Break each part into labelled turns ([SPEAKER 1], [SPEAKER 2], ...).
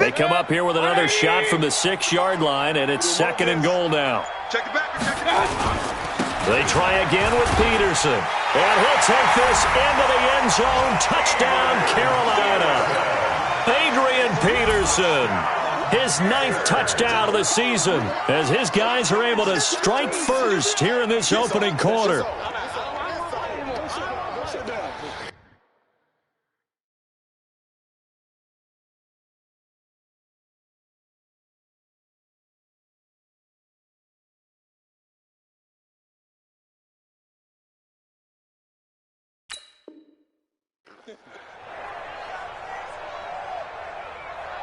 [SPEAKER 1] They come up here with another shot from the 6-yard line, and it's 2nd and goal now.
[SPEAKER 2] Check it back. Check it out.
[SPEAKER 1] They try again with Peterson. And he'll take this into the end zone. Touchdown, Carolina. Adrian Peterson. His 9th touchdown of the season as his guys are able to strike first here in this opening quarter.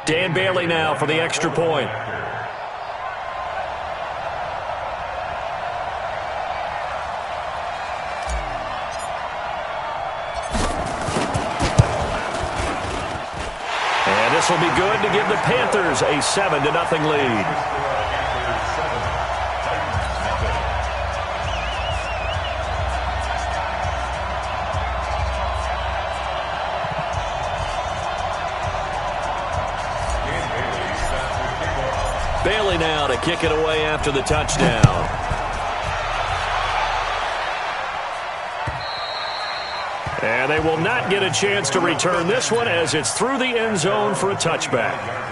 [SPEAKER 1] Dan Bailey now for the extra point. And this will be good to give the Panthers a 7-0 lead. Bailey now to kick it away after the touchdown. And they will not get a chance to return this one as it's through the end zone for a touchback.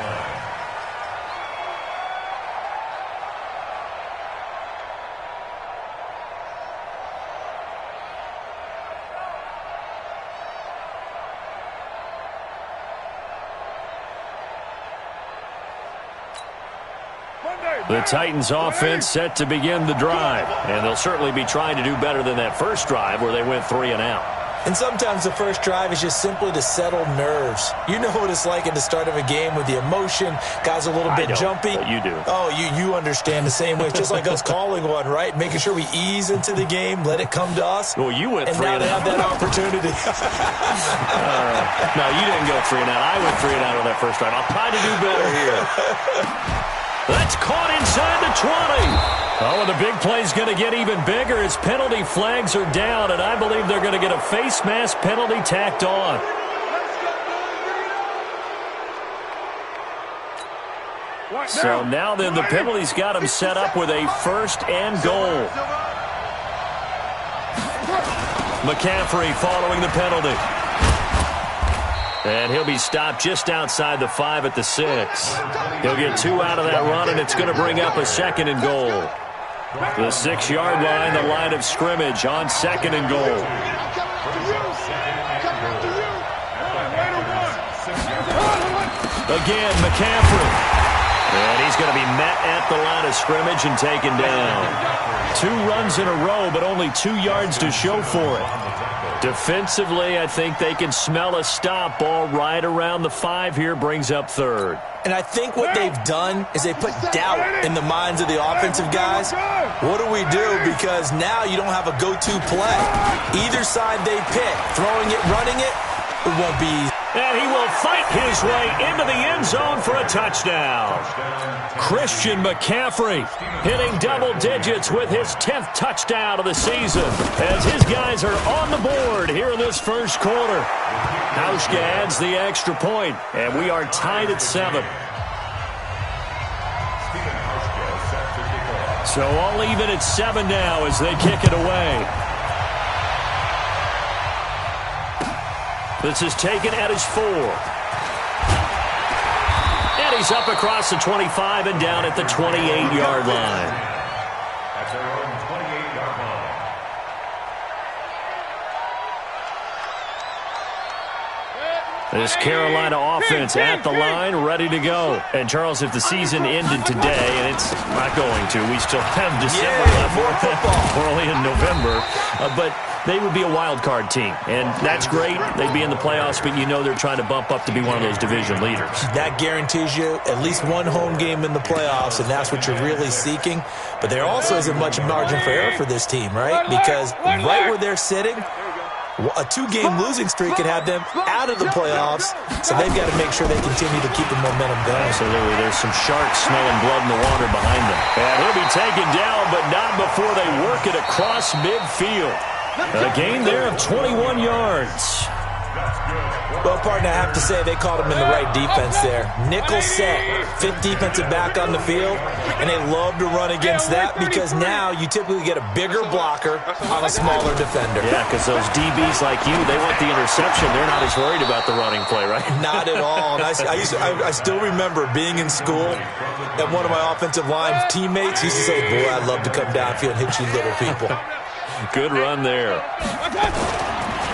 [SPEAKER 1] The Titans offense set to begin the drive, and they'll certainly be trying to do better than that first drive where they went 3 and out.
[SPEAKER 3] And sometimes the first drive is just simply to settle nerves. You know what it's like at the start of a game with the emotion. Guys are a little bit jumpy.
[SPEAKER 1] But you do.
[SPEAKER 3] Oh, you understand the same way. It's just like us calling one, right? Making sure we ease into the game, let it come to us.
[SPEAKER 1] Well, you went 3
[SPEAKER 3] and out. And now they have that opportunity.
[SPEAKER 1] No, you didn't go 3 and out. I went 3 and out on that first drive. I'll try to do better here. That's caught inside the 20. Oh, and the big play's going to get even bigger as penalty flags are down, and I believe they're going to get a face mask penalty tacked on. So now then the penalty's got him set up with a 1st and goal. McCaffrey following the penalty. And he'll be stopped just outside the 5 at the 6. He'll get 2 out of that run, and it's going to bring up a 2nd and goal. The 6-yard line, the line of scrimmage on 2nd and goal. Again, McCaffrey. And he's going to be met at the line of scrimmage and taken down. 2 runs in a row, but only 2 yards to show for it. Defensively, I think they can smell a stop. Ball right around the 5 here, brings up 3rd.
[SPEAKER 3] And I think what they've done is they put doubt in the minds of the offensive guys. What do we do? Because now you don't have a go-to play. Either side they pick, throwing it, running it, it won't be easy.
[SPEAKER 1] And he will fight his way into the end zone for a touchdown. Christian McCaffrey hitting double digits with his 10th touchdown of the season as his guys are on the board here in this first quarter. Hauschka adds the extra point, and we are tied at 7. So all even at 7 now as they kick it away. This is taken at his 4. And he's up across the 25 and down at the 28-yard line.
[SPEAKER 4] That's our own 28-yard line.
[SPEAKER 1] This Carolina offense at the line, ready to go. And, Charles, if the season ended today, and it's not going to, we still have December left. We're only in November. But they would be a wild card team, and that's great. They'd be in the playoffs, but you know they're trying to bump up to be one of those division leaders.
[SPEAKER 3] That guarantees you at least one home game in the playoffs, and that's what you're really seeking. But there also isn't much margin for error for this team, right? Because right where they're sitting, a 2-game losing streak could have them out of the playoffs, so they've got to make sure they continue to keep the momentum going.
[SPEAKER 1] Absolutely. There's some sharks smelling blood in the water behind them. And he'll be taken down, but not before they work it across midfield. A gain there of 21 yards.
[SPEAKER 3] Well, partner, I have to say they called him in the right defense there. Nickel set, fifth defensive back on the field, and they love to run against that because now you typically get a bigger blocker on a smaller defender.
[SPEAKER 1] Yeah, because those DBs like you, they want the interception. They're not as worried about the running play, right?
[SPEAKER 3] Not at all. And I still remember being in school, and one of my offensive line teammates used to say, boy, I'd love to come downfield and hit you little people.
[SPEAKER 1] Good run there.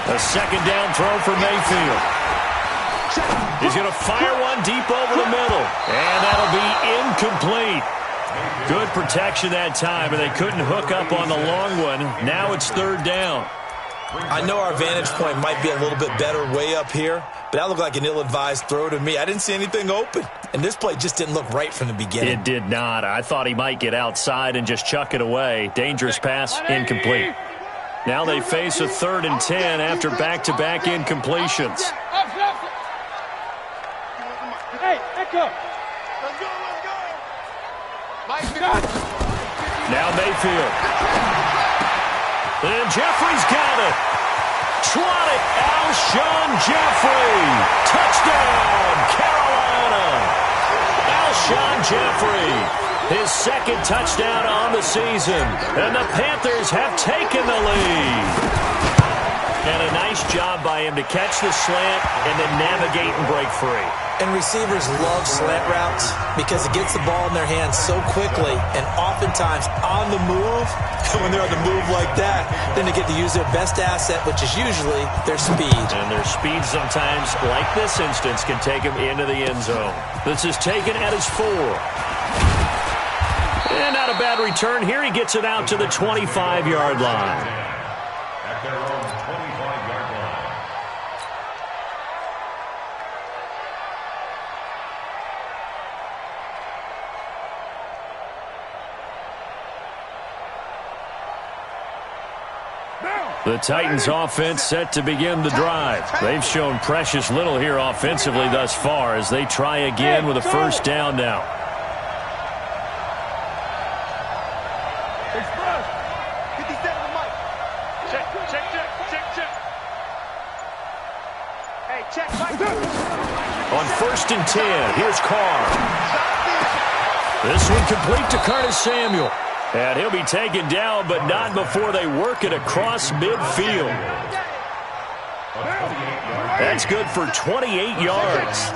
[SPEAKER 1] A second down throw for Mayfield. He's going to fire one deep over the middle. And that'll be incomplete. Good protection that time, and they couldn't hook up on the long one. Now it's third down.
[SPEAKER 3] I know our vantage point might be a little bit better way up here, but that looked like an ill-advised throw to me. I didn't see anything open, and this play just didn't look right from the beginning.
[SPEAKER 1] It did not. I thought he might get outside and just chuck it away. Dangerous pass, incomplete. Now they face a 3rd and 10 after back-to-back incompletions.
[SPEAKER 2] Hey, Echo. Let's go.
[SPEAKER 1] Now Mayfield. And Jeffrey's got it. Swatted. Alshon Jeffrey. Touchdown, Carolina. Alshon Jeffrey. His second touchdown on the season. And the Panthers have taken the lead. And a nice job by him to catch the slant and then navigate and break free.
[SPEAKER 3] And receivers love slant routes because it gets the ball in their hands so quickly and oftentimes on the move. And when they're on the move like that, then they get to use their best asset, which is usually their speed.
[SPEAKER 1] And their speed sometimes, like this instance, can take them into the end zone. This is taken at his 4. And not a bad return. Here he gets it out to the 25-yard line.
[SPEAKER 4] At their own 25-yard line.
[SPEAKER 1] The Titans offense set to begin the drive. They've shown precious little here offensively thus far as they try again with a first down now. On 1st and 10, here's Carr. This one complete to Curtis Samuel. And he'll be taken down, but not before they work it across midfield. That's good for 28 yards.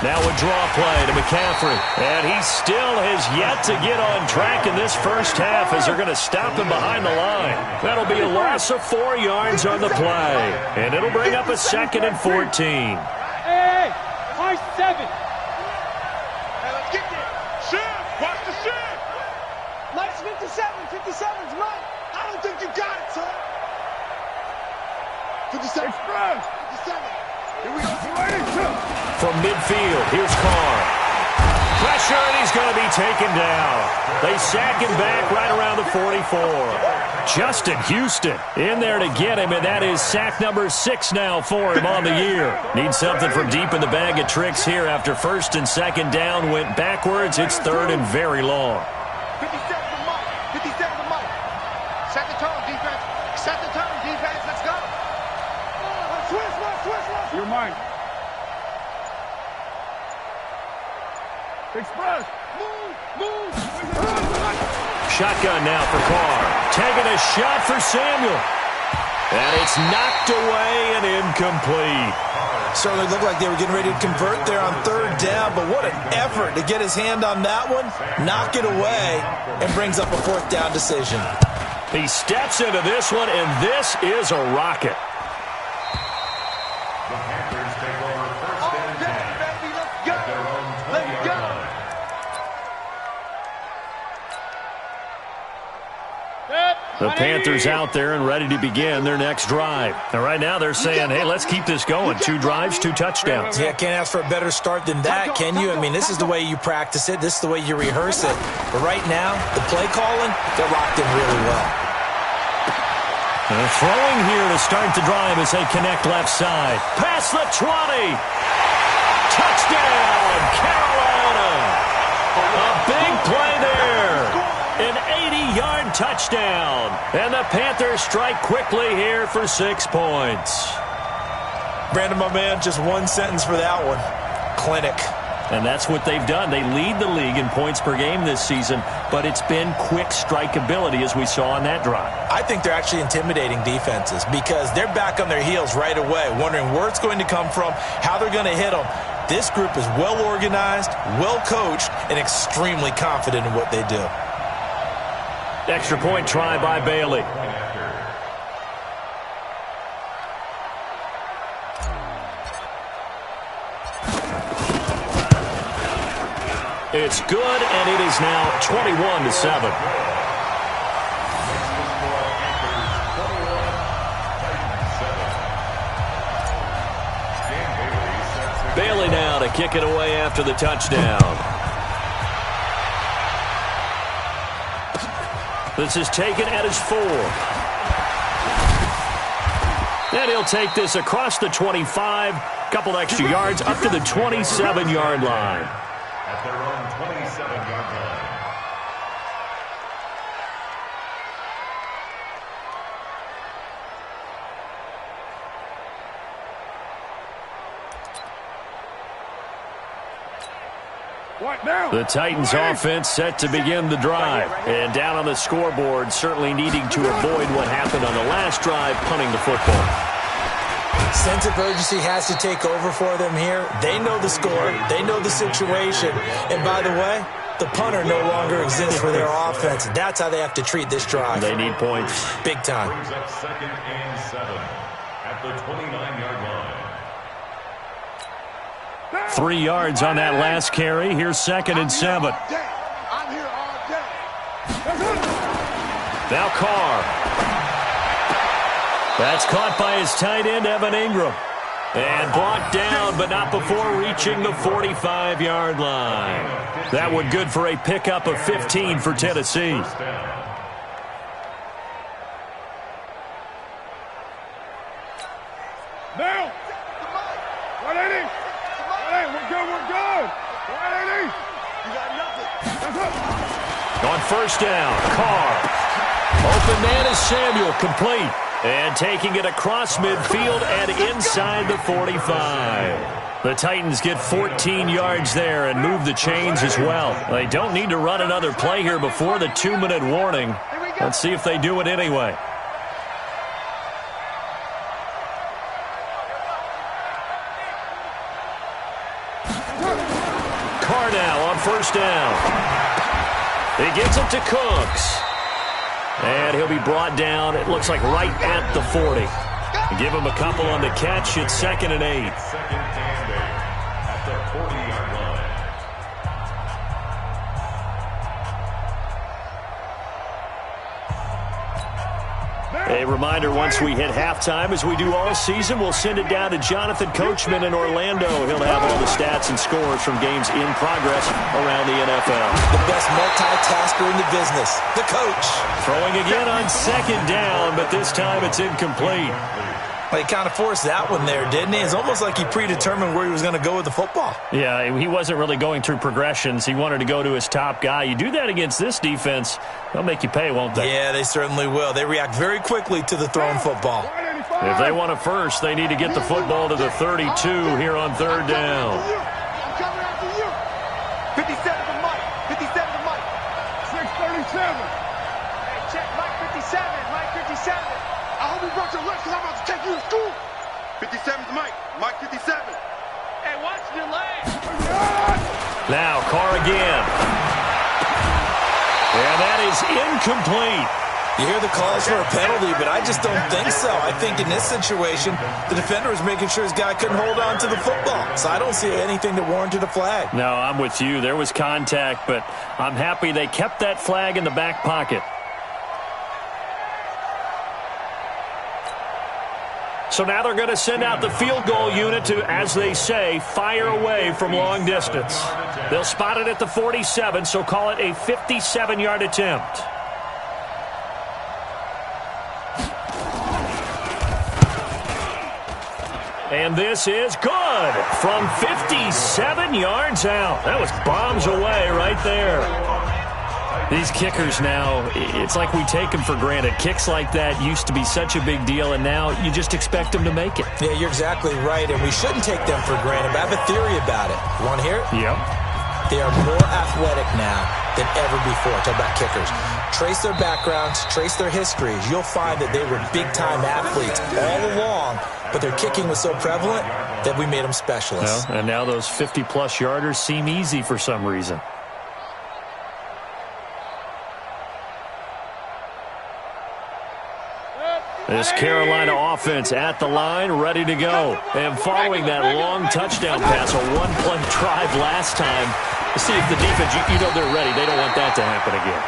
[SPEAKER 1] Now a draw play to McCaffrey. And he still has yet to get on track in this first half as they're going to stop him behind the line. That'll be a loss of 4 yards on the play. And it'll bring up a 2nd and 14.
[SPEAKER 2] Hey, high 7. Watch the shit! Nice 57. 57's right. I don't think you got it, son. 57. 57. Here we go.
[SPEAKER 1] From midfield, here's Carr. Pressure, and he's going to be taken down. They sack him back right around the 44. Justin Houston in there to get him, and that is sack number 6 now for him on the year. Needs something from deep in the bag of tricks here after 1st and 2nd down went backwards. It's 3rd and very long.
[SPEAKER 2] 57 to Mike. 57 to Mike. Set the tone, defense. Set the tone, defense. Let's go. Switch left. You're mine. Express. Move.
[SPEAKER 1] Shotgun now for Carr. Taking a shot for Samuel. And it's knocked away and incomplete.
[SPEAKER 3] Certainly looked like they were getting ready to convert there on 3rd down, but what an effort to get his hand on that one, knock it away, and brings up a 4th down decision.
[SPEAKER 1] He steps into this one, and this is a rocket.
[SPEAKER 4] The Panthers take over 1st and 10. At their own 20-yard line.
[SPEAKER 1] The Panthers out there and ready to begin their next drive. And right now they're saying, hey, let's keep this going. 2 drives, 2 touchdowns.
[SPEAKER 3] Yeah, can't ask for a better start than that, can you? I mean, this is the way you practice it. This is the way you rehearse it. But right now, the play calling, they're locked in really well.
[SPEAKER 1] And they're throwing here to start the drive as they connect left side. Past the 20. Touchdown, Carolina. A big play there. An 80-yard touchdown. And the Panthers strike quickly here for 6 points.
[SPEAKER 3] Brandon, my man, just one sentence for that one. Clinic.
[SPEAKER 1] And that's what they've done. They lead the league in points per game this season, but it's been quick strikeability as we saw on that drive.
[SPEAKER 3] I think they're actually intimidating defenses because they're back on their heels right away, wondering where it's going to come from, how they're going to hit them. This group is well organized, well coached, and extremely confident in what they do.
[SPEAKER 1] Extra point try by Bailey. It's good, and it is now 21-7. Bailey now to kick it away after the touchdown. This is taken at his 4. And he'll take this across the 25, couple extra yards up to the 27-yard line.
[SPEAKER 4] At their own 27-yard line.
[SPEAKER 1] The Titans offense set to begin the drive. And down on the scoreboard, certainly needing to avoid what happened on the last drive, punting the football.
[SPEAKER 3] Sense of urgency has to take over for them here. They know the score. They know the situation. And by the way, the punter no longer exists for their offense. That's how they have to treat this drive.
[SPEAKER 1] They need points.
[SPEAKER 3] Big time.
[SPEAKER 4] Brings up 2nd and 7 at the 29-yard line.
[SPEAKER 1] 3 yards on that last carry. Here's 2nd and 7.
[SPEAKER 2] I'm here all day.
[SPEAKER 1] Now Carr. That's caught by his tight end, Evan Ingram. And brought down, but not before reaching the 45-yard line. That one good for a pickup of 15 for Tennessee.
[SPEAKER 2] Now. 180. 180. We're good. 180. You got nothing.
[SPEAKER 1] On 1st down, Carr. Open man is Samuel, complete. And taking it across midfield and inside the 45. The Titans get 14 yards there and move the chains as well. They don't need to run another play here before the 2-minute warning. Let's see if they do it anyway. Carr now on 1st down. He gets it to Cooks. And he'll be brought down, it looks like right at the 40. Give him a couple on the catch. It's 2nd and 8.
[SPEAKER 4] 2nd and 8 at the 40-yard line.
[SPEAKER 1] A reminder, once we hit halftime, as we do all season, we'll send it down to Jonathan Coachman in Orlando. He'll have all the stats and scores from games in progress around the NFL.
[SPEAKER 3] The best multitasker in the business, the coach.
[SPEAKER 1] Throwing again on 2nd down, but this time it's incomplete.
[SPEAKER 3] Well, he kind of forced that one there, didn't he? It's almost like he predetermined where he was going to go with the football.
[SPEAKER 1] Yeah, he wasn't really going through progressions. He wanted to go to his top guy. You do that against this defense, they'll make you pay, won't they?
[SPEAKER 3] Yeah, they certainly will. They react very quickly to the thrown football.
[SPEAKER 1] If they want a first, they need to get the football to the 32 here on 3rd down.
[SPEAKER 2] I'm coming after you. 57 to Mike. 57 to Mike. 637. Hey, check Mike 57. Mike 57. I hope you brought your lunch because I'm about to take you to school. 57 to Mike. Mike 57. Hey, watch your leg.
[SPEAKER 1] Now, Carr again. And that is incomplete.
[SPEAKER 3] You hear the calls for a penalty, but I just don't think so. I think in this situation, the defender was making sure his guy couldn't hold on to the football. So I don't see anything that warranted a flag.
[SPEAKER 1] No, I'm with you. There was contact, but I'm happy they kept that flag in the back pocket. So now they're going to send out the field goal unit to, as they say, fire away from long distance. They'll spot it at the 47, so call it a 57-yard attempt. And this is good from 57 yards out. That was bombs away right there. These kickers now, it's like we take them for granted. Kicks like that used to be such a big deal, and now you just expect them to make it.
[SPEAKER 3] Yeah, you're exactly right, and we shouldn't take them for granted. But I have a theory about it. You want to hear it?
[SPEAKER 1] Yep.
[SPEAKER 3] They are more athletic now than ever before. Talk about kickers. Trace their backgrounds, trace their histories. You'll find that they were big-time athletes all along, but their kicking was so prevalent that we made them specialists.
[SPEAKER 1] Well, and now those 50-plus yarders seem easy for some reason. This Carolina offense at the line, ready to go. And following that long touchdown pass, a one-play drive last time, see if the defense, you know they're ready. They don't want that to happen again.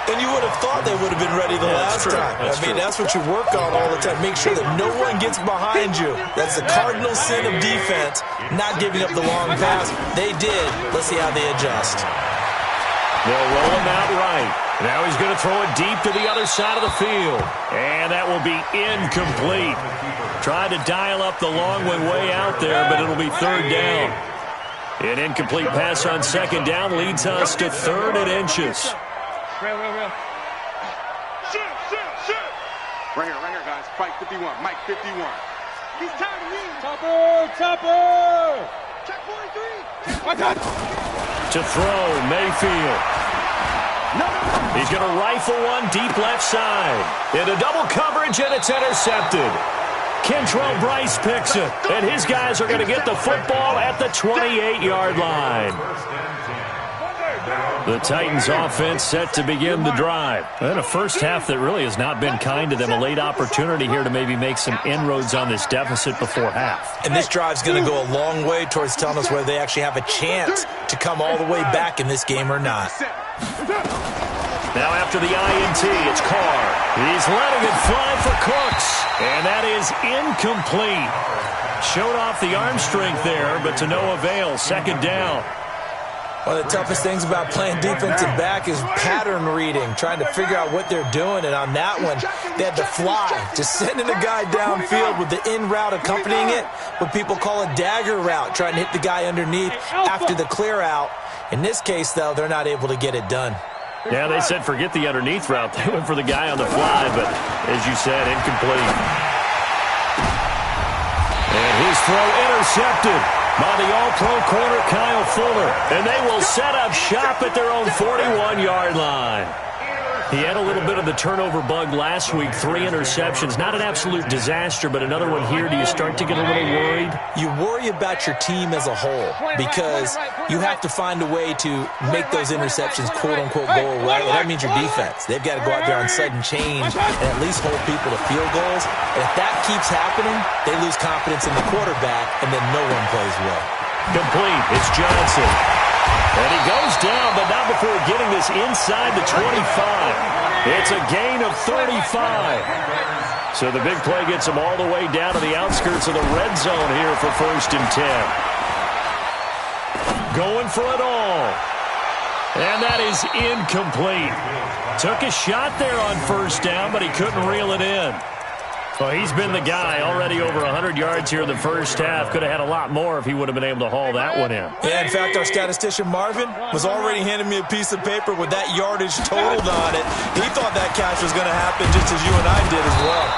[SPEAKER 3] And you would have thought they would have been ready the last time. That's what you work on all the time. Make sure that no one gets behind you. That's the cardinal sin of defense, not giving up the long pass. They did. Let's see how they adjust.
[SPEAKER 1] They'll roll him out right. Now he's going to throw it deep to the other side of the field. And that will be incomplete. Tried to dial up the long one way out there, but it'll be third down. An incomplete pass on second down leads us to 3rd and inches.
[SPEAKER 2] Real. Shoot. Right here, guys. Fight 51. Mike 51. He's tired of me. Topper. Check 43.
[SPEAKER 1] To throw, Mayfield. He's going to rifle one deep left side. Into double coverage, and it's intercepted. Kentrell Bryce picks it, and his guys are going to get the football at the 28-yard line. The Titans offense set to begin the drive. And a first half that really has not been kind to them. A late opportunity here to maybe make some inroads on this deficit before half.
[SPEAKER 3] And this drive's going to go a long way towards telling us whether they actually have a chance to come all the way back in this game or not.
[SPEAKER 1] Now after the INT, it's Carr. He's letting it fly for Cooks. And that is incomplete. Showed off the arm strength there, but to no avail. Second down.
[SPEAKER 3] One of the toughest things about playing defensive back is pattern reading, trying to figure out what they're doing. And on that one, they had to fly, just sending a guy downfield with the in route accompanying it, what people call a dagger route, trying to hit the guy underneath after the clear out. In this case, though, they're not able to get it done.
[SPEAKER 1] Yeah, they said forget the underneath route. They went for the guy on the fly, but as you said, incomplete. And his throw intercepted by the all-pro corner Kyle Fuller. And they will set up shop at their own 41-yard line. He had a little bit of the turnover bug last week, 3 interceptions. Not an absolute disaster, but another one here. Do you start to get a little worried?
[SPEAKER 3] You worry about your team as a whole because you have to find a way to make those interceptions, quote-unquote, go away. And that means your defense. They've got to go out there on sudden change and at least hold people to field goals. And if that keeps happening, they lose confidence in the quarterback, and then no one plays well.
[SPEAKER 1] Complete. It's Johnson. And he goes down, but not before getting this inside the 25. It's a gain of 35. So the big play gets him all the way down to the outskirts of the red zone here for 1st and 10. Going for it all. And that is incomplete. Took a shot there on 1st down, but he couldn't reel it in. Well, he's been the guy. Already over 100 yards here in the first half. Could have had a lot more if he would have been able to haul that one in.
[SPEAKER 3] Yeah, in fact, our statistician Marvin was already handing me a piece of paper with that yardage totaled on it. He thought that catch was going to happen just as you and I did as well.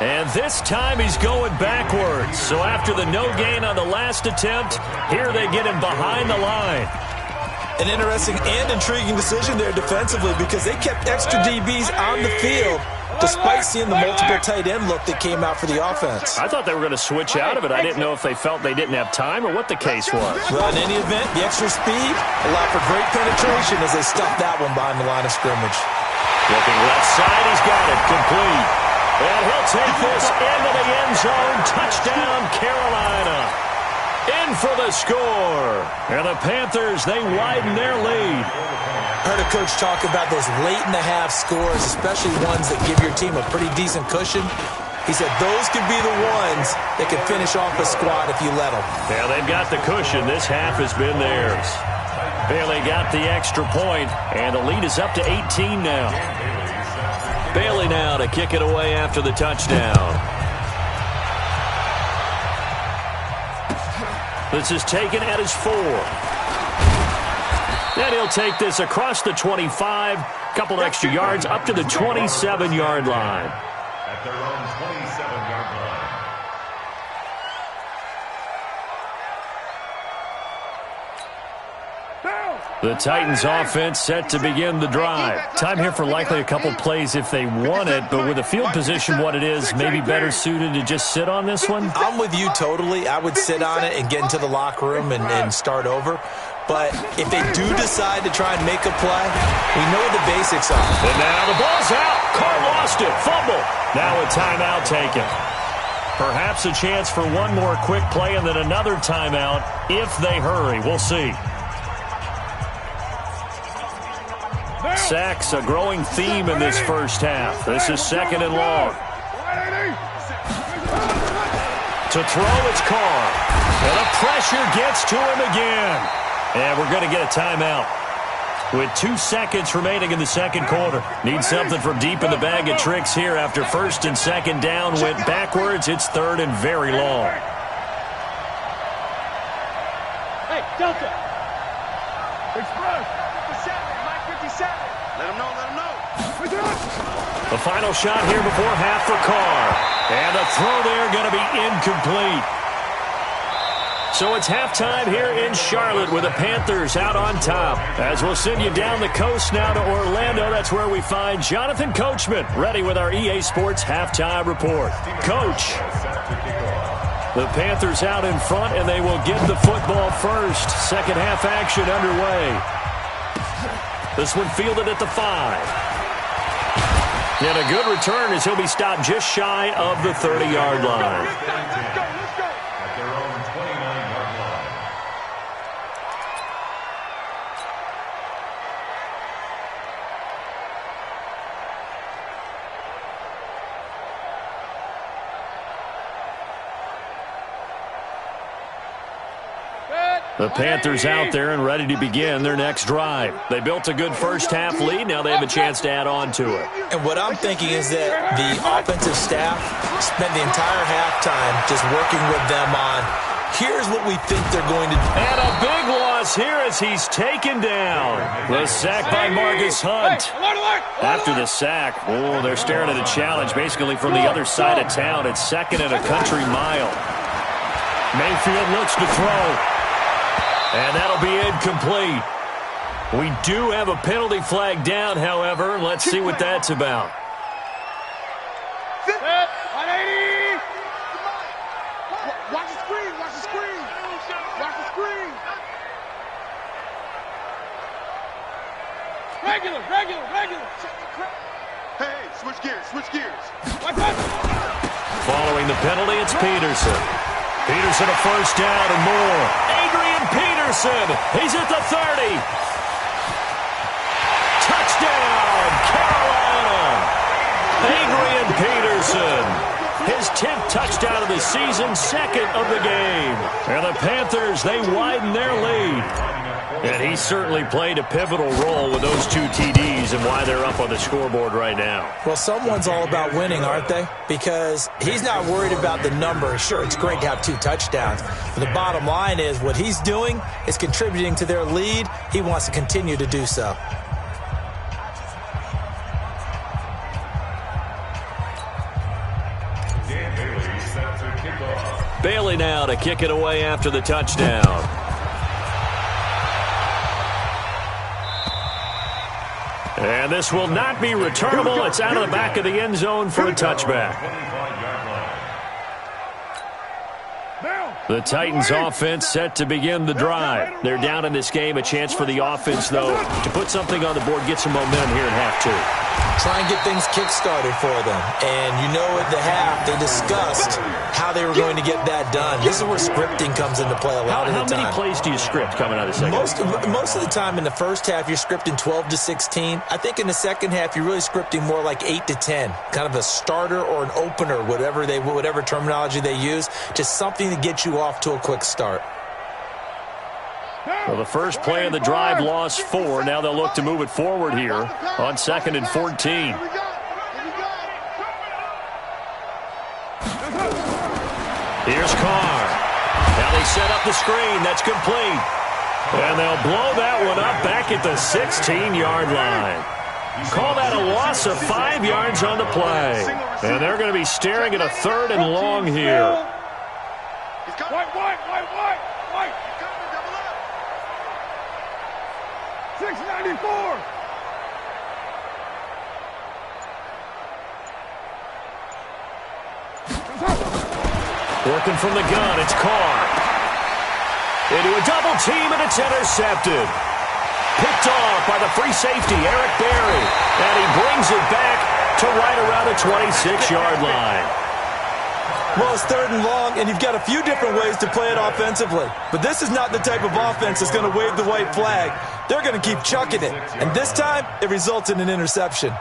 [SPEAKER 1] And this time he's going backwards. So after the no gain on the last attempt, here they get him behind the line.
[SPEAKER 3] An interesting and intriguing decision there defensively because they kept extra DBs on the field despite seeing the multiple tight end look that came out for the offense.
[SPEAKER 1] I thought they were going to switch out of it. I didn't know if they felt they didn't have time or what the case was.
[SPEAKER 3] Well, in any event, the extra speed allowed for great penetration as they stuffed that one behind the line of scrimmage.
[SPEAKER 1] Looking left side, he's got it. Complete. And he'll take this into the end zone. Touchdown, Carolina. In for the score. And the Panthers, they widen their lead.
[SPEAKER 3] Heard a coach talk about those late-in-the-half scores, especially ones that give your team a pretty decent cushion. He said those could be the ones that could finish off a squad if you let them.
[SPEAKER 1] Yeah, they've got the cushion. This half has been theirs. Bailey got the extra point, and the lead is up to 18 now. Bailey now to kick it away after the touchdown. This is taken at his 4. And he'll take this across the 25, a couple extra yards, up to the 27-yard line.
[SPEAKER 4] At their own 27-yard line.
[SPEAKER 1] The Titans offense set to begin the drive. Time here for likely a couple plays if they want it, but with the field position what it is, maybe better suited to just sit on this one?
[SPEAKER 3] I'm with you totally. I would sit on it and get into the locker room and start over. But if they do decide to try and make a play, we know what the basics are.
[SPEAKER 1] And now the ball's out. Carr lost it. Fumble. Now a timeout taken. Perhaps a chance for one more quick play and then another timeout if they hurry. We'll see. Sacks, a growing theme in this first half. This is second and long. To throw, it's Carr. And the pressure gets to him again. And we're going to get a timeout. With 2 seconds remaining in the second quarter. Need something from deep in the bag of tricks here after first and second down went backwards. It's third and very long.
[SPEAKER 2] Hey, Delta. Express. 57, Mike 57. Let him know, let him know.
[SPEAKER 1] The final shot here before half for Carr. And the throw there going to be incomplete. So it's halftime here in Charlotte with the Panthers out on top. As we'll send you down the coast now to Orlando, that's where we find Jonathan Coachman ready with our EA Sports halftime report. Coach. The Panthers out in front, and they will get the football first. Second half action underway. This one fielded at the 5. And a good return as he'll be stopped just shy of the 30-yard line.
[SPEAKER 4] At their own 29-yard line.
[SPEAKER 1] The Panthers out there and ready to begin their next drive. They built a good first-half lead. Now they have a chance to add on to it.
[SPEAKER 3] And what I'm thinking is that the offensive staff spent the entire halftime just working with them on, here's what we think they're going to do.
[SPEAKER 1] And a big loss here as he's taken down. The sack by Marcus Hunt. After the sack, they're staring at a challenge basically from the other side of town. It's second and a country mile. Mayfield looks to throw. And that'll be incomplete. We do have a penalty flag down, however. Let's see what that's about.
[SPEAKER 2] 180. Watch the screen, watch the screen. Watch the screen. Regular. Hey, switch gears.
[SPEAKER 1] Following the penalty, it's Peterson. Peterson a first down and more. Adrian Peterson, he's at the 30. Touchdown, Carolina. Adrian Peterson, his 10th touchdown of the season, second of the game. And the Panthers, they widen their lead. And he certainly played a pivotal role with those 2 TDs and why they're up on the scoreboard right now.
[SPEAKER 3] Well, someone's all about winning, aren't they? Because he's not worried about the number. Sure, it's great to have 2 touchdowns. But the bottom line is what he's doing is contributing to their lead. He wants to continue to do so.
[SPEAKER 1] Bailey now to kick it away after the touchdown. And this will not be returnable. It's out of the back of the end zone for a touchback. The Titans offense set to begin the drive. They're down in this game. A chance for the offense, though, to put something on the board, get some momentum here in half 2.
[SPEAKER 3] Try and get things kick-started for them. And you know at the half, they discussed how they were going to get that done. This is where scripting comes into play a lot of the time.
[SPEAKER 1] How many plays do you script coming out of the second?
[SPEAKER 3] Most of the time in the first half, you're scripting 12 to 16. I think in the second half, you're really scripting more like 8 to 10. Kind of a starter or an opener, whatever terminology they use. Just something to get you off to a quick start.
[SPEAKER 1] Well, the first play of the drive lost 4. Now they'll look to move it forward here on 2nd and 14. Here's Carr. Now they set up the screen. That's complete. And they'll blow that one up back at the 16-yard line. Call that a loss of 5 yards on the play. And they're going to be staring at a 3rd and long here.
[SPEAKER 2] White. 694.
[SPEAKER 1] Working from the gun, it's Carr. Into a double team, and it's intercepted. Picked off by the free safety, Eric Berry. And he brings it back to right around the 26-yard line.
[SPEAKER 3] Well, it's 3rd and long, and you've got a few different ways to play it offensively. But this is not the type of offense that's going to wave the white flag. They're going to keep chucking it. And this time, it results in an interception.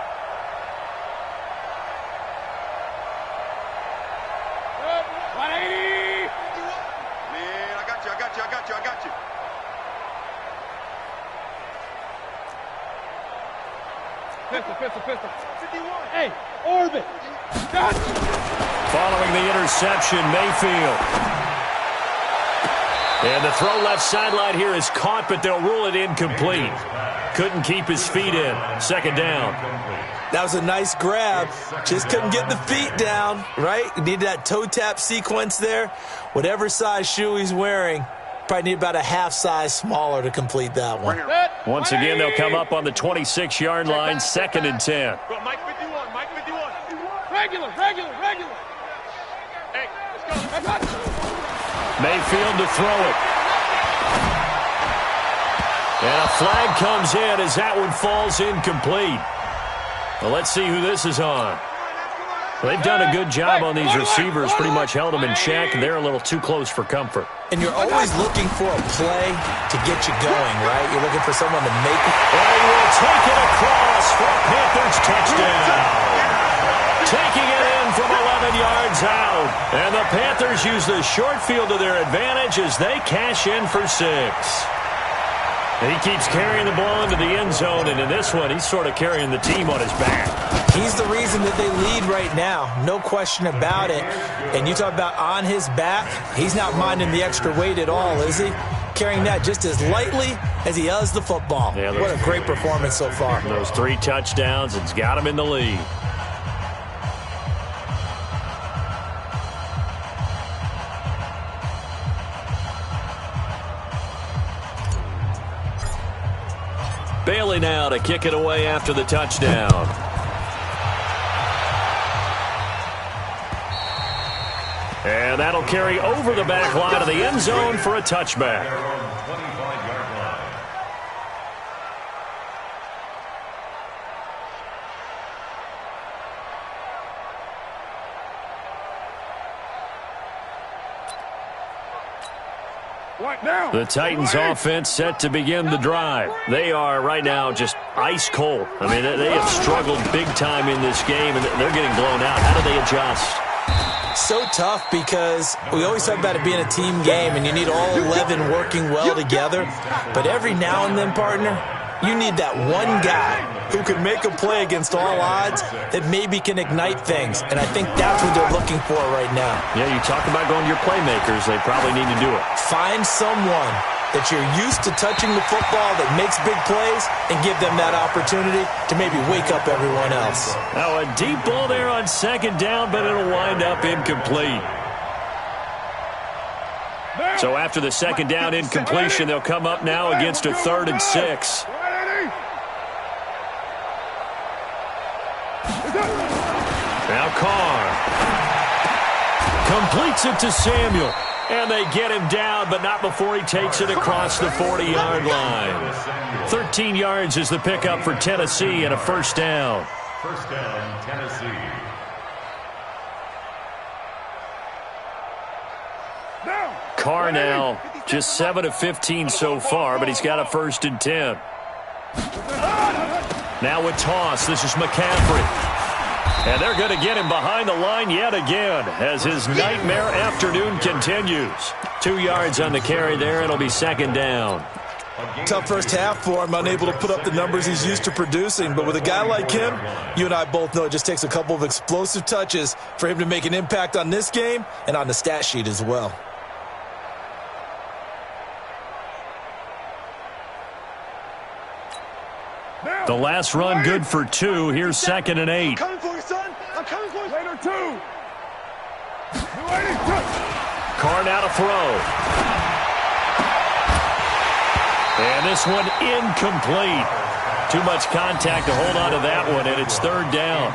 [SPEAKER 2] Pistol. 51. Hey, orbit.
[SPEAKER 1] Following the interception, Mayfield. And the throw left sideline here is caught, but they'll rule it incomplete. Couldn't keep his feet in. 2nd down.
[SPEAKER 3] That was a nice grab. Just couldn't get the feet down, right? Need that toe tap sequence there. Whatever size shoe he's wearing, probably need about a half size smaller to complete that one.
[SPEAKER 1] Once again, they'll come up on the 26-yard line, 2nd and 10.
[SPEAKER 2] Mike 51. Regular. Hey, let's go.
[SPEAKER 1] Mayfield to throw it. And a flag comes in as that one falls incomplete. Well, let's see who this is on. They've done a good job on these receivers, pretty much held them in check, and they're a little too close for comfort.
[SPEAKER 3] And you're always looking for a play to get you going, right? You're looking for someone to make it.
[SPEAKER 1] And he will take it across for a Panthers touchdown. Taking it in from 11 yards out. And the Panthers use the short field to their advantage as they cash in for 6. He keeps carrying the ball into the end zone, and in this one, he's sort of carrying the team on his back.
[SPEAKER 3] He's the reason that they lead right now, no question about it. And you talk about on his back, he's not minding the extra weight at all, is he? Carrying that just as lightly as he does the football.
[SPEAKER 1] Yeah,
[SPEAKER 3] what a great performance so far.
[SPEAKER 1] Those 3 touchdowns, it's got him in the lead. Bailey now to kick it away after the touchdown. And that'll carry over the back line of the end zone for a touchback. The Titans offense set to begin the drive. They are right now just ice cold. I mean, they have struggled big time in this game, and they're getting blown out. How do they adjust?
[SPEAKER 3] So tough because we always talk about it being a team game, and you need all 11 working well together. But every now and then, partner, you need that one guy who can make a play against all odds that maybe can ignite things. And I think that's what they're looking for right now.
[SPEAKER 1] Yeah, you talk about going to your playmakers. They probably need to do it.
[SPEAKER 3] Find someone that you're used to touching the football that makes big plays and give them that opportunity to maybe wake up everyone else.
[SPEAKER 1] Now a deep ball there on 2nd down, but it'll wind up incomplete. So after the 2nd down incompletion, they'll come up now against a 3rd and 6. Now Carr completes it to Samuel. And they get him down, but not before he takes it across the 40-yard line. 13 yards is the pickup for Tennessee and a 1st down.
[SPEAKER 4] 1st down, Tennessee.
[SPEAKER 1] Carr now just 7 of 15 so far, but he's got a 1st and 10. Now with toss, this is McCaffrey. And they're going to get him behind the line yet again as his nightmare afternoon continues. 2 yards on the carry there. It'll be 2nd down.
[SPEAKER 3] Tough first half for him, unable to put up the numbers he's used to producing. But with a guy like him, you and I both know it just takes a couple of explosive touches for him to make an impact on this game and on the stat sheet as well.
[SPEAKER 1] The last run good for 2. Here's 2nd and 8.
[SPEAKER 2] I'm coming for you, son. I'm coming for you. Later, 2.
[SPEAKER 1] Carr now to throw. And this one incomplete. Too much contact to hold on to that one, and it's 3rd down.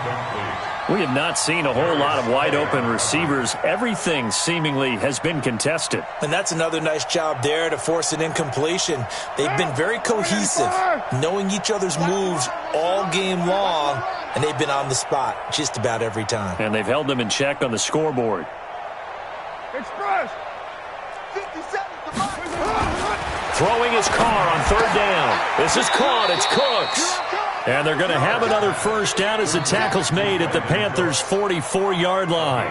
[SPEAKER 1] We have not seen a whole lot of wide-open receivers. Everything seemingly has been contested.
[SPEAKER 3] And that's another nice job there to force an incompletion. They've been very cohesive, knowing each other's moves all game long, and they've been on the spot just about every time.
[SPEAKER 1] And they've held them in check on the scoreboard.
[SPEAKER 2] Express. 57.
[SPEAKER 1] Throwing his Carr on 3rd down. This is caught. It's Cooks. And they're going to have another 1st down as the tackle's made at the Panthers' 44-yard line.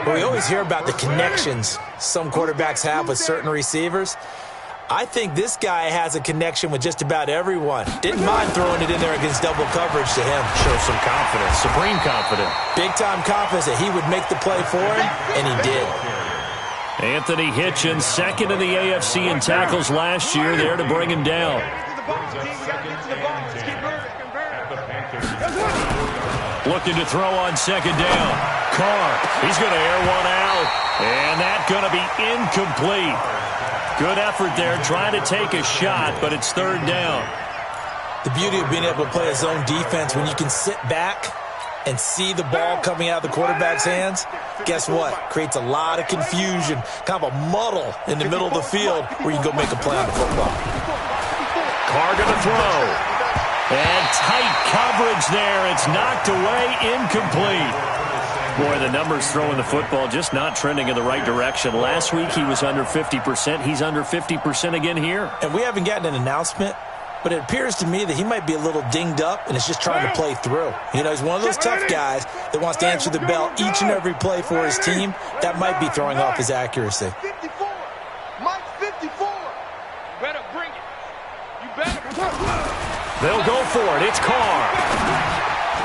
[SPEAKER 3] Well, we always hear about the connections some quarterbacks have with certain receivers. I think this guy has a connection with just about everyone. Didn't mind throwing it in there against double coverage to him.
[SPEAKER 1] Shows some confidence, supreme confidence.
[SPEAKER 3] Big-time confidence that he would make the play for him, and he did.
[SPEAKER 1] Anthony Hitchens, 2nd in the AFC in tackles last year, there to bring him down. Looking to throw on 2nd down. Carr, he's going to air one out, and that's going to be incomplete. Good effort there, trying to take a shot, but it's 3rd down.
[SPEAKER 3] The beauty of being able to play a zone defense when you can sit back and see the ball coming out of the quarterback's hands, guess what? Creates a lot of confusion, kind of a muddle in the middle of the field where you can go make a play on the football.
[SPEAKER 1] Carr going to throw. And tight coverage there. It's knocked away, incomplete. Boy, the numbers throwing the football just not trending in the right direction. Last week he was under 50%. He's under 50% again here.
[SPEAKER 3] And we haven't gotten an announcement, but it appears to me that he might be a little dinged up and is just trying to play through. You know, he's one of those tough guys that wants to answer the bell each and every play for his team. That might be throwing off his accuracy.
[SPEAKER 2] 54. Mike 54. You better bring it. You better.
[SPEAKER 1] They'll go for it. It's Carr.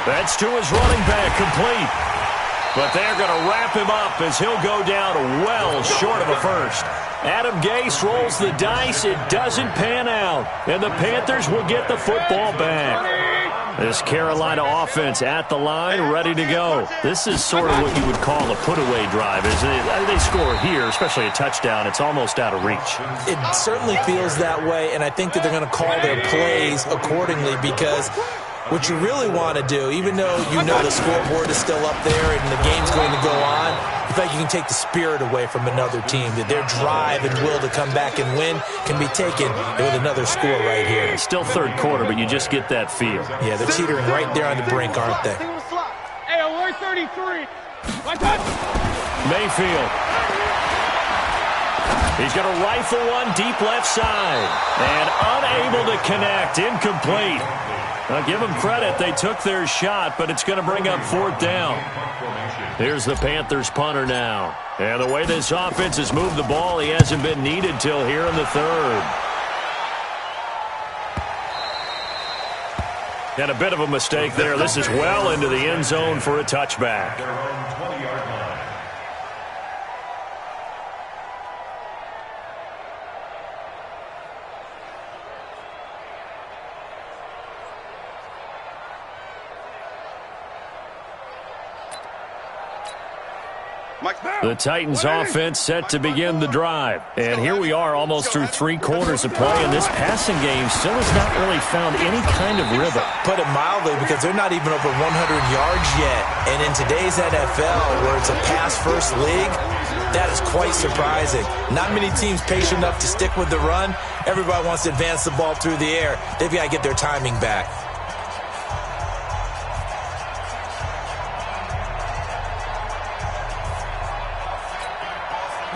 [SPEAKER 1] That's to his running back, complete. But they're going to wrap him up as he'll go down well short of a 1st. Adam Gase rolls the dice. It doesn't pan out. And the Panthers will get the football back. This Carolina offense at the line, ready to go. This is sort of what you would call a put-away drive, isn't it? They score here, especially a touchdown. It's almost out of reach.
[SPEAKER 3] It certainly feels that way, and I think that they're going to call their plays accordingly because what you really want to do, even though you know the scoreboard is still up there and the game's going to go on, I feel like you can take the spirit away from another team, that their drive and will to come back and win can be taken with another score right here.
[SPEAKER 1] It's still 3rd quarter, but you just get that feel.
[SPEAKER 3] Yeah, they're teetering right there on the brink, aren't they?
[SPEAKER 2] Hey, alert 33.
[SPEAKER 1] Mayfield. He's going to rifle one deep left side. And unable to connect. Incomplete. Now, give them credit. They took their shot, but it's going to bring up 4th down. Here's the Panthers punter now. And the way this offense has moved the ball, he hasn't been needed till here in the 3rd. And a bit of a mistake there. This is well into the end zone for a touchback. The Titans offense set to begin the drive. And here we are almost through 3 quarters of play, and this passing game still has not really found any kind of rhythm.
[SPEAKER 3] Put it mildly, because they're not even over 100 yards yet. And in today's NFL, where it's a pass-first league, that is quite surprising. Not many teams patient enough to stick with the run. Everybody wants to advance the ball through the air. They've got to get their timing back.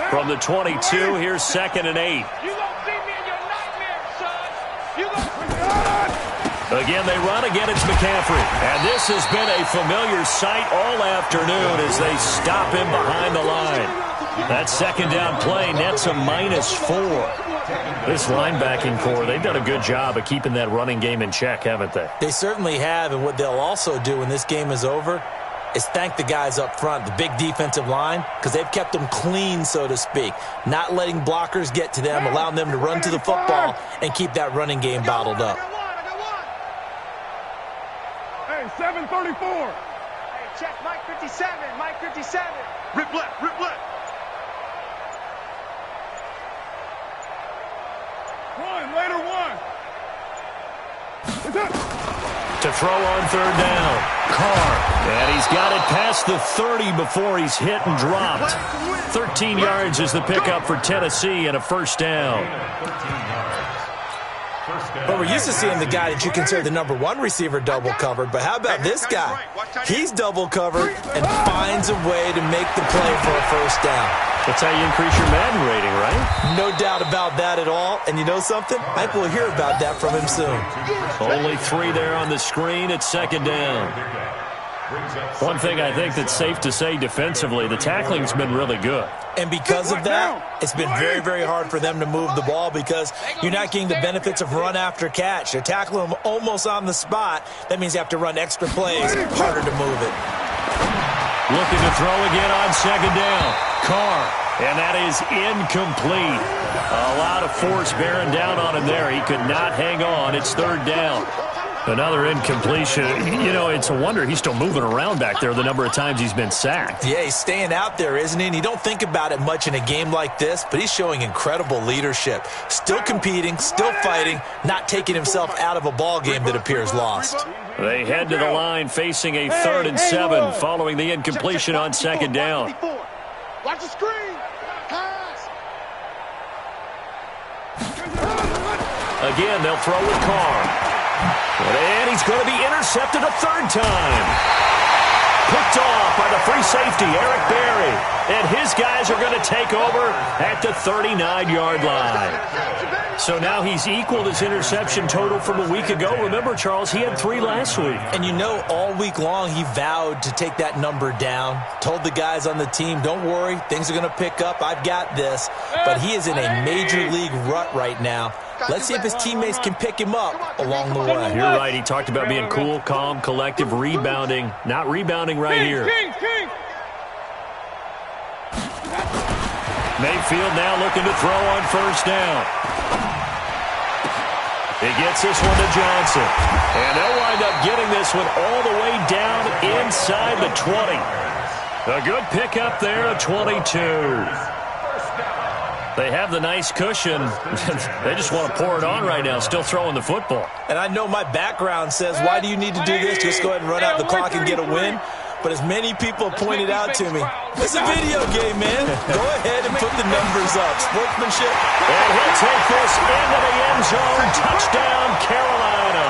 [SPEAKER 1] From the 22, here's 2nd and 8.
[SPEAKER 2] You gonna see me in your nightmares, son. You gonna...
[SPEAKER 1] Again, they run. Again, it's McCaffrey. And this has been a familiar sight all afternoon as they stop him behind the line. That 2nd down play nets a -4. This linebacking core, they've done a good job of keeping that running game in check, haven't they?
[SPEAKER 3] They certainly have, and what they'll also do when this game is over, is thank the guys up front, the big defensive line, because they've kept them clean, so to speak, not letting blockers get to them, allowing them to run to the football and keep that running game bottled up.
[SPEAKER 2] Hey, 734. Hey, check Mike 57, Mike 57. Rip left, rip left. One, later one.
[SPEAKER 1] To throw on third down, Carr. And he's got it past the 30 before he's hit and dropped. 13 yards is the pickup for Tennessee and a first down.
[SPEAKER 3] Well, we're used to seeing the guy that you consider the number one receiver double covered, but how about this guy? He's double covered and finds a way to make the play for a first down.
[SPEAKER 1] That's how you increase your Madden rating, right?
[SPEAKER 3] No doubt about that at all. And you know something? I think we'll hear about that from him soon.
[SPEAKER 1] Only 3 there on the screen at second down. One thing I think that's safe to say defensively, the tackling's been really good.
[SPEAKER 3] And because of that, it's been very, very hard for them to move the ball because you're not getting the benefits of run after catch. They're tackling them almost on the spot. That means you have to run extra plays, harder to move it.
[SPEAKER 1] Looking to throw again on second down. Carr, and that is incomplete. A lot of force bearing down on him there. He could not hang on. It's third down. Another incompletion. You know, it's a wonder he's still moving around back there the number of times he's been sacked.
[SPEAKER 3] Yeah, he's staying out there, isn't he? And you don't think about it much in a game like this, but he's showing incredible leadership. Still competing, still fighting, not taking himself out of a ball game that appears lost.
[SPEAKER 1] They head to the line facing a 3rd and 7 following the incompletion on second down.
[SPEAKER 2] Watch the screen. Pass.
[SPEAKER 1] Again, they'll throw with Carr. And he's going to be intercepted a 3rd time. Picked off by the free safety, Eric Berry. And his guys are going to take over at the 39-yard line. So now he's equaled his interception total from a week ago. Remember, Charles, he had 3 last week.
[SPEAKER 3] And you know, all week long he vowed to take that number down. Told the guys on the team, don't worry, things are going to pick up. I've got this. But he is in a major league rut right now. Let's see if his teammates can pick him up along the way.
[SPEAKER 1] You're right. He talked about being cool, calm, collective, rebounding. Not rebounding right here. Mayfield now looking to throw on first down. He gets this one to Johnson. And they'll wind up getting this one all the way down inside the 20. A good pickup there at 22. They have the nice cushion. They just want to pour it on right now, still throwing the football.
[SPEAKER 3] And I know my background says, why do you need to do this? Just go ahead and run out the clock and get a win. But as many people pointed out to me, it's a video game, man. Go ahead and put the numbers up. Sportsmanship.
[SPEAKER 1] And he'll take this into the end zone. Touchdown, Carolina.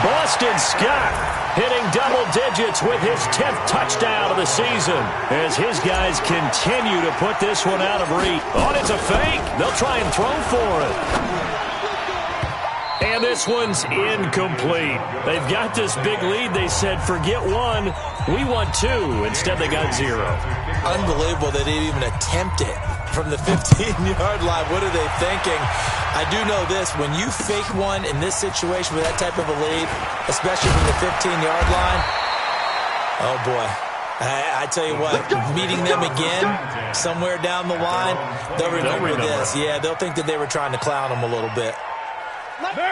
[SPEAKER 1] Boston Scott hitting double digits with his 10th touchdown of the season as his guys continue to put this one out of reach. Oh, it's a fake. They'll try and throw for it. And this one's incomplete. They've got this big lead. They said, forget one. We want 2. Instead, they got 0.
[SPEAKER 3] Unbelievable that they even attempt it from the 15-yard line. What are they thinking? I do know this. When you fake one in this situation with that type of a lead, especially from the 15-yard line, oh, boy. I tell you what, meeting them again somewhere down the line, they'll remember this. Yeah, they'll think that they were trying to clown them a little bit.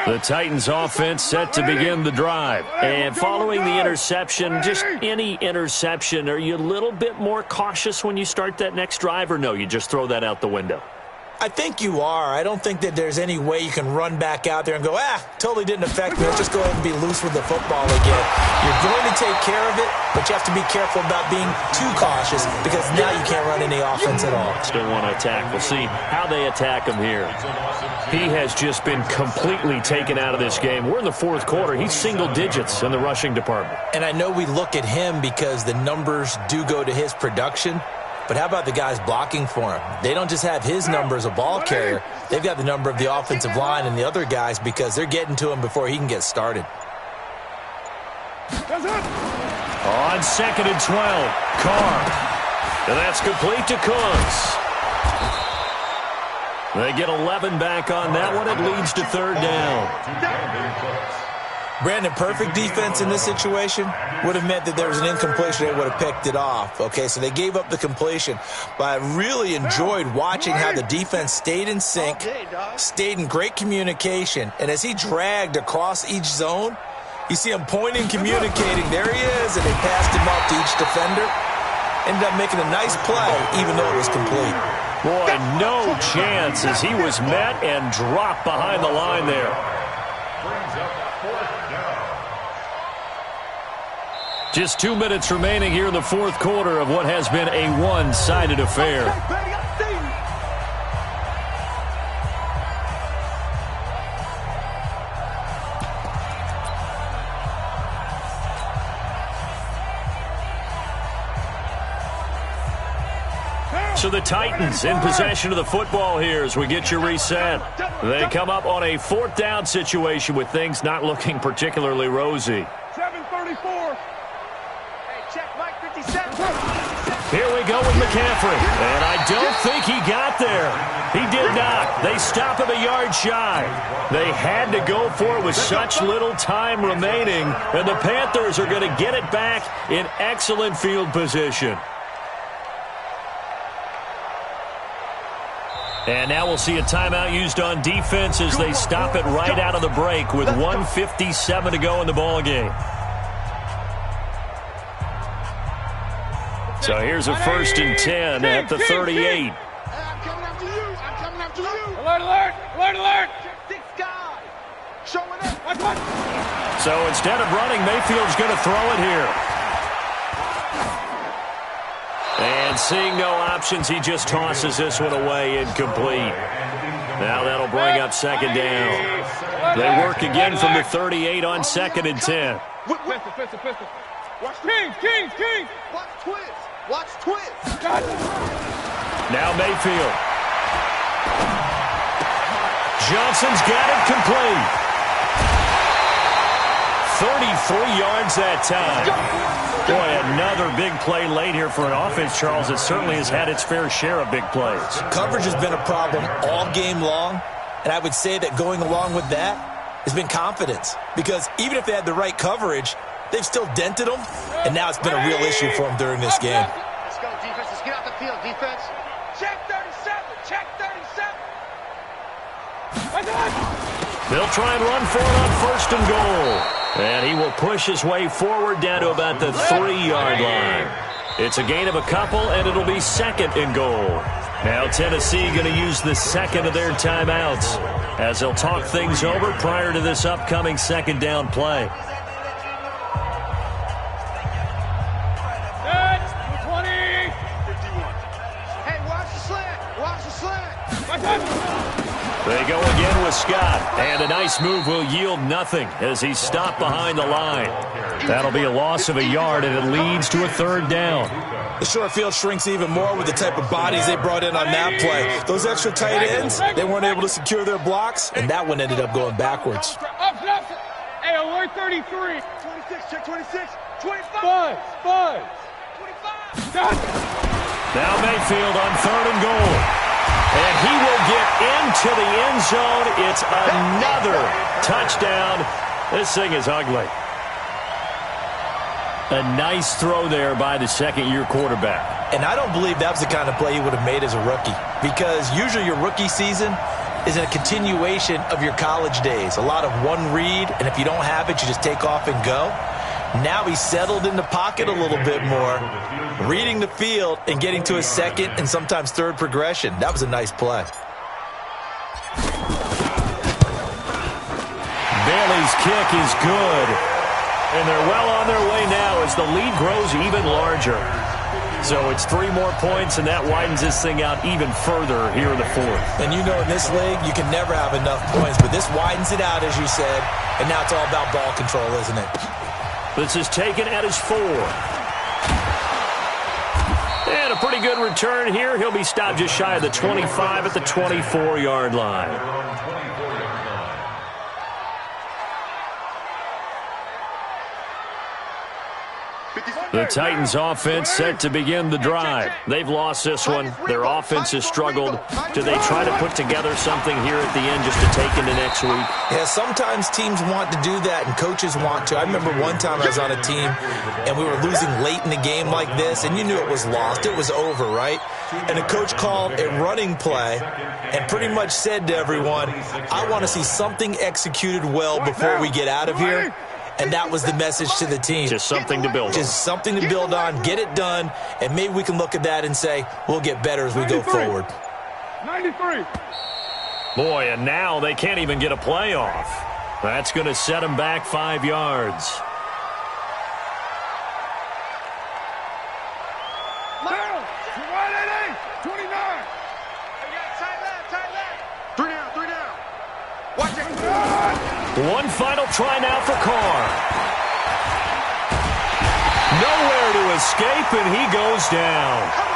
[SPEAKER 1] The Titans offense set to begin the drive. And following the interception, just any interception, are you a little bit more cautious when you start that next drive, or no, you just throw that out the window?
[SPEAKER 3] I think you are. I don't think that there's any way you can run back out there and go, totally didn't affect me. Let's just go ahead and be loose with the football again. You're going to take care of it, but you have to be careful about being too cautious because now you can't run any offense at all.
[SPEAKER 1] Still want to attack. We'll see how they attack him here. He has just been completely taken out of this game. We're in the 4th quarter. He's single digits in the rushing department.
[SPEAKER 3] And I know we look at him because the numbers do go to his production. But how about the guys blocking for him? They don't just have his number as a ball carrier. They've got the number of the offensive line and the other guys because they're getting to him before he can get started.
[SPEAKER 1] On 2nd and 12, Carr. And that's complete to Cooks. They get 11 back on that one. It leads to 3rd down.
[SPEAKER 3] Brandon, perfect defense in this situation would have meant that there was an incompletion. They would have picked it off. Okay, so they gave up the completion. But I really enjoyed watching how the defense stayed in sync, stayed in great communication. And as he dragged across each zone, you see him pointing, communicating. There he is, and they passed him up to each defender. Ended up making a nice play, even though it was complete.
[SPEAKER 1] Boy, no chance as he was met and dropped behind the line there.
[SPEAKER 4] Brings up 4th down.
[SPEAKER 1] Just 2 minutes remaining here in the fourth quarter of what has been a one-sided affair. So the Titans in possession of the football here as we get you reset. They come up on a 4th down situation with things not looking particularly rosy.
[SPEAKER 2] 7:34. Hey, check Mike 57.
[SPEAKER 1] Here we go with McCaffrey. And I don't think he got there. He did not. They stop him a yard shy. They had to go for it with such little time remaining. And the Panthers are going to get it back in excellent field position. And now we'll see a timeout used on defense as they stop it right out of the break with 1:57 to go in the ballgame. So here's a 1st and 10 at the 38.
[SPEAKER 2] I'm coming after you. I'm coming after you.
[SPEAKER 5] Alert, alert, alert, alert.
[SPEAKER 2] Six guy. Showing up.
[SPEAKER 1] So instead of running, Mayfield's going to throw it here. And seeing no options, he just tosses this one away, incomplete. Now that'll bring up 2nd down. They work again from the 38 on 2nd and 10.
[SPEAKER 5] Pistol. Watch Kings.
[SPEAKER 2] Watch twist. Watch twist.
[SPEAKER 1] Now Mayfield. Johnson's got it complete. 33 yards that time. Boy, another big play late here for an offense, Charles, that certainly has had its fair share of big plays.
[SPEAKER 3] Coverage has been a problem all game long, and I would say that going along with that has been confidence. Because even if they had the right coverage, they've still dented them, and now it's been a real issue for them during this game.
[SPEAKER 2] Let's go, defense. Let's get out the field, defense. Check 37. Check 37.
[SPEAKER 1] They'll try and run for it on 1st and goal. And he will push his way forward down to about the 3-yard line. It's a gain of a couple, and it'll be 2nd and goal. Now Tennessee going to use the 2nd of their timeouts as they'll talk things over prior to this upcoming 2nd down play.
[SPEAKER 2] Hey, watch the slant. Watch the slant.
[SPEAKER 1] They go again with Scott, and a nice move will yield nothing as he's stopped behind the line. That'll be a loss of a yard, and it leads to a 3rd down.
[SPEAKER 3] The short field shrinks even more with the type of bodies they brought in on that play. Those extra tight ends, they weren't able to secure their blocks, and that one ended up going backwards.
[SPEAKER 5] Hey, alert 33.
[SPEAKER 2] 26. Check 26. 25.
[SPEAKER 5] Buzz.
[SPEAKER 2] 25.
[SPEAKER 1] Now Mayfield on 3rd and goal. And he will get into the end zone. It's another touchdown. This thing is ugly. A nice throw there by the 2nd-year quarterback.
[SPEAKER 3] And I don't believe that was the kind of play he would have made as a rookie. Because usually your rookie season is a continuation of your college days. A lot of one read, and if you don't have it, you just take off and go. Now he's settled in the pocket a little bit more, reading the field and getting to his 2nd and sometimes 3rd progression. That was a nice play.
[SPEAKER 1] Bailey's kick is good. And they're well on their way now as the lead grows even larger. So it's 3 more points, and that widens this thing out even further here in the 4th.
[SPEAKER 3] And you know in this league, you can never have enough points, but this widens it out, as you said, and now it's all about ball control, isn't it?
[SPEAKER 1] This is taken at his 4. And a pretty good return here. He'll be stopped just shy of the 25 at the 24-yard line. The Titans offense set to begin the drive. They've lost this one. Their offense has struggled. Do they try to put together something here at the end just to take into next week?
[SPEAKER 3] Yeah, sometimes teams want to do that and coaches want to. I remember one time I was on a team and we were losing late in the game like this, and you knew it was lost. It was over, right? And the coach called a running play and pretty much said to everyone, I want to see something executed well before we get out of here. And that was the message to the team.
[SPEAKER 1] Just something to build on.
[SPEAKER 3] Just something to build on, get it done, and maybe we can look at that and say, we'll get better as we go forward.
[SPEAKER 5] 93.
[SPEAKER 1] Boy, and now they can't even get a play off. That's going to set them back 5 yards.
[SPEAKER 5] Down. 29.
[SPEAKER 2] Tight left. 3 down. Watch it.
[SPEAKER 1] One final try now for Carr. Nowhere to escape, and he goes down.